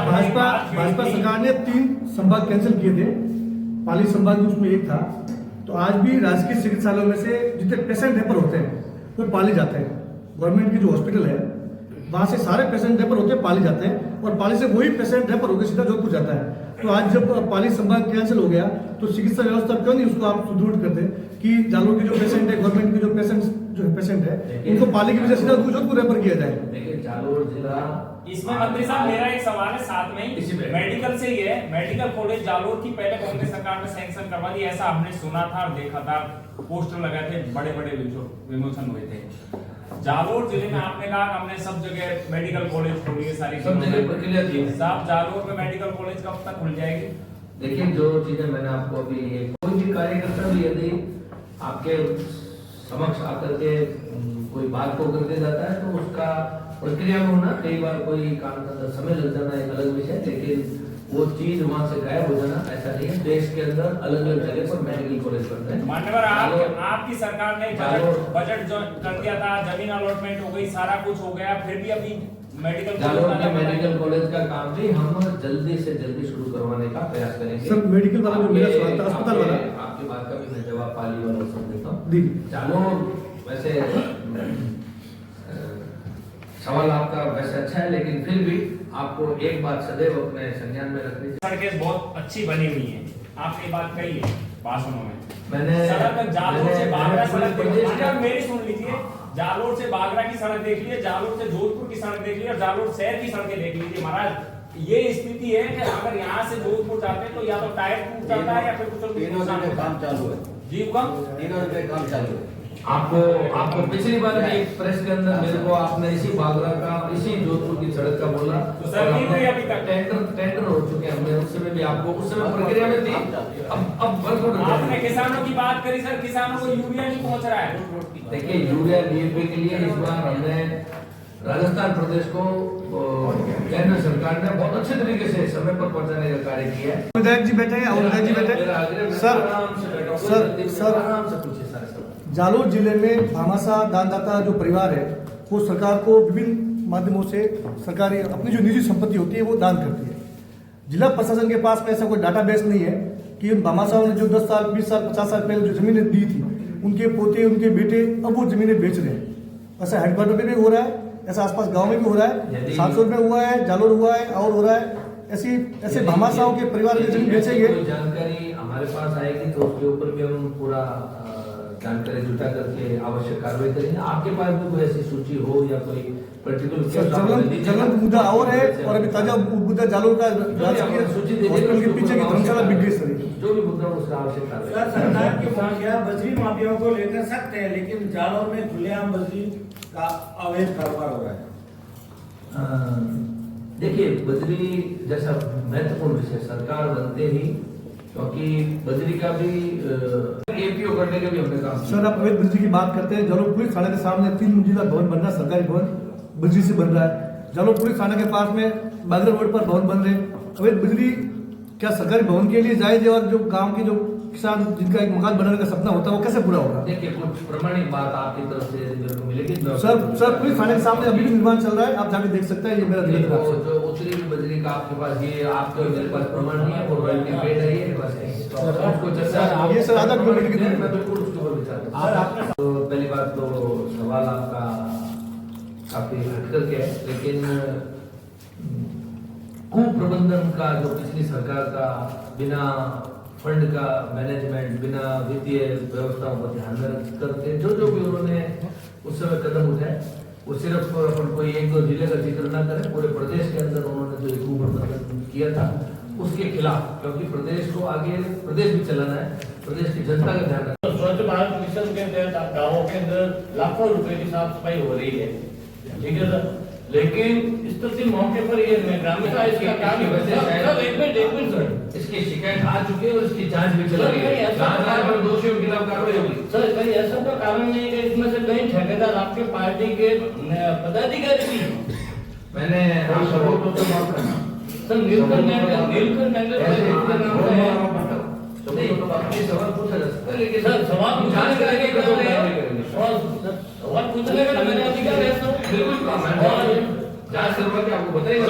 भाजपा सरकार ने 3 संभाग कैंसिल किए थे, पाली संभाग भी उसमें एक था। तो आज भी राजकीय चिकित्सालयों में से जितने पेशेंट रेफर होते हैं वो पाली जाते हैं। गवर्नमेंट की जो हॉस्पिटल है वहाँ से सारे पेशेंट रेफर होते हैं पाली जाते हैं, और पाली से वही पेशेंट रेफर होकर सीधा जोधपुर जाता है। तो आज जब पाली संभाग कैंसिल हो गया तो चिकित्सा व्यवस्था क्यों नहीं उसको आप सुदृढ़ करते कि जालोर के जो पेशेंट है, गवर्नमेंट के जो पेशेंट है उनको पाली की वजह से सीधा जोधपुर रेफर किया जाए। देखिए जालोर जिला इसमें मंत्री साहब मेरा एक सवाल है साथ में ही मेडिकल से ही है। मेडिकल कॉलेज जालोर की पहले कांग्रेस सरकार ने सैंक्शन करवा दी, ऐसा हमने सुना था और देखा था, पोस्टर लगाए थे, बड़े बड़े विमोचन हुए थे। जालोर जिले में आपने कहा हमने सब जगह मेडिकल कॉलेज खोली है, सारी सब जगह प्रक्रिया थी साहब। जालोर में मेडिकल कॉलेज कब तक खुल जाएगी? देखिए जो चीजें मैंने आपको अभी, कोई भी कार्यकर्ता भी यदि आपके समक्ष आकर के कोई बात को करके जाता है तो उसका प्रक्रिया में होना, कई बार कोई काम के अंदर समय लग जाना एक अलग विषय, लेकिन वो चीज वहां से गायब हो जाना ऐसा नहीं है। देश के अंदर अलग अलग जगह पर मेडिकल कॉलेज बनते हैं। मान्यवर आपकी सरकार ने बजट जो कर दिया था, जमीन अलॉटमेंट हो गई, सारा कुछ हो गया, फिर भी अभी मेडिकल कॉलेज का काम भी हम जल्दी से जल्दी शुरू करवाने का प्रयास करेंगे। सर मेडिकल वाला जो मेरा सवाल था, अस्पताल वाला, आपकी बात का भी मैं जवाब पाली वाला सब देता हूँ। जालोर वैसे सवाल आपका वैसे अच्छा है, लेकिन फिर भी आपको एक बात सदैव अपने संज्ञान में रखनी चाहिए। सड़कें बहुत अच्छी बनी हुई है, आपने बात कही है भाषणों में। मैंने जालोर से बागरा सड़क मेरी सुन लीजिए, जालोर से बागरा की सड़क देख लीजिए, जालोर से जोधपुर की सड़क देख लीजिए और जालोर शहर की सड़कें देख लीजिए। महाराज ये स्थिति है कि अगर यहाँ से जोधपुर जाते हैं तो या तो टायर टूट जाता है या फिर कुछ काम चालू है जी हुकम 3 रुपए काम चालू है। आपको पिछली बार भी एक प्रेस के अंदर मेरे को आपने इसी बागरा का, इसी जोधपुर की सड़क का बोला तो सर नहीं हुई अभी तक, टेंडर हो चुके हैं। हमने उस समय भी आपको उस समय प्रक्रिया में थी। अब आपने किसानों की बात करी सर, किसानों को यूरिया नहीं पहुंच रहा है। देखिए यूरिया डीएपी के लिए इस बार हमने राजस्थान प्रदेश को केंद्र सरकार ने बहुत अच्छे तरीके से समय पर पहुंचाने का कार्य किया है। विधायक जी बैठे हैं और विधायक जी बैठे सर आराम से पूछिए सारे सवाल। जालोर जिले में भामाशाह दानदाता जो परिवार है वो सरकार को विभिन्न माध्यमों से सरकारी अपनी जो निजी संपत्ति होती है वो दान करती है। जिला प्रशासन के पास में ऐसा कोई डाटाबेस नहीं है कि उन भामाशाहों ने जो 10 साल 20 साल 50 साल पहले जो जमीनें दी थी उनके पोते उनके बेटे अब वो जमीनें बेच रहे हैं। ऐसा हेडक्वार्टर पे भी हो रहा है, ऐसा आसपास गांव में भी हो रहा है, 700 में हुआ है, जालोर हुआ है और हो रहा है। ऐसे भामाशाहों के परिवार की जमीन बेचेंगे। जानकारी हमारे पास आएगी तो उसके ऊपर भी हम पूरा जानकारी जुटा करके आवश्यक कार्रवाई करेंगे। आपके पास भी कोई ऐसी सूची हो या कोई पर्टिकुलर जलन मुद्दा और है, और अभी ताजा मुद्दा जालोर का सूची हॉस्पिटल के पीछे की धर्मशाला बिक गई सर, जो भी मुद्दा उसका आवश्यक कार्रवाई। सरकार की माफिया बजरी माफियाओं को लेकर सख्त है, लेकिन जालोर में खुलेआम बजरी का अवैध कारोबार हो रहा है। देखिए बजरी जैसा महत्वपूर्ण विषय सरकार बनते ही, क्योंकि बजरी का भी एपीओ करने के भी हमने काम। सर आप अवैध बजरी की बात करते हैं, जालोर पुलिस थाने के सामने 3 मंजिला भवन बन रहा है, सरकारी भवन बजरी से बन रहा है। जालोर पुलिस थाने के पास में बागरा रोड पर भवन बन रहे हैं। अवैध बजरी क्या सरकारी भवन के लिए जायज है, और जो गांव के जो किसान जिनका एक मकान बनाने का सपना होता है वो कैसे पूरा होगा? देखिए कुछ प्रमाणिक बात आपकी तरफ से मेरे को मिलेगी। सर पुलिस थाने के सामने अभी भी निर्माण चल रहा है, आप जाके देख सकते हैं। ये मेरा जो उतरी बजरी का आपके पास, ये आपके मेरे पास प्रमाण नहीं है, वो रॉयल्टी पेड है, ये बस ये सर आधा किलोमीटर की दूरी मैं बिल्कुल उसके ऊपर विचार। तो पहली बात तो सवाल आपका काफी हटकर के है, लेकिन कुप्रबंधन का जो पिछली सरकार का बिना फंड का मैनेजमेंट, बिना वित्तीय व्यवस्थाओं को ध्यान में रख करके जो भी उन्होंने उस समय कदम उठाए, वो सिर्फ अपन कोई 1-2 जिले का जिक्र ना करें, पूरे प्रदेश के अंदर उन्होंने जो कुप्रबंधन किया था उसके खिलाफ, क्योंकि प्रदेश को आगे प्रदेश भी चलाना है, प्रदेश की जनता का ध्यान रखना। स्वच्छ भारत मिशन के तहत गाँवों के अंदर लाखों रुपए की साफ सफाई हो रही है, ठीक है सर, लेकिन स्थिति मौके पर ये ग्रामीण इसकी शिकायत आ चुकी है और इसकी जांच भी चल रही है, दोषियों के खिलाफ कार्रवाई होगी। सर कहीं ऐसा तो कारण नहीं है कि इसमें से कई ठेकेदार आपके पार्टी के पदाधिकारी भी? मैंने आप सबको तो माफ करना सर, नीलकंठ सवाल पूछा जा सकता है, लेकिन सर सवाल पूछने का मैंने अधिकार है सर, बिल्कुल जांच करवा के आपको बताइएगा।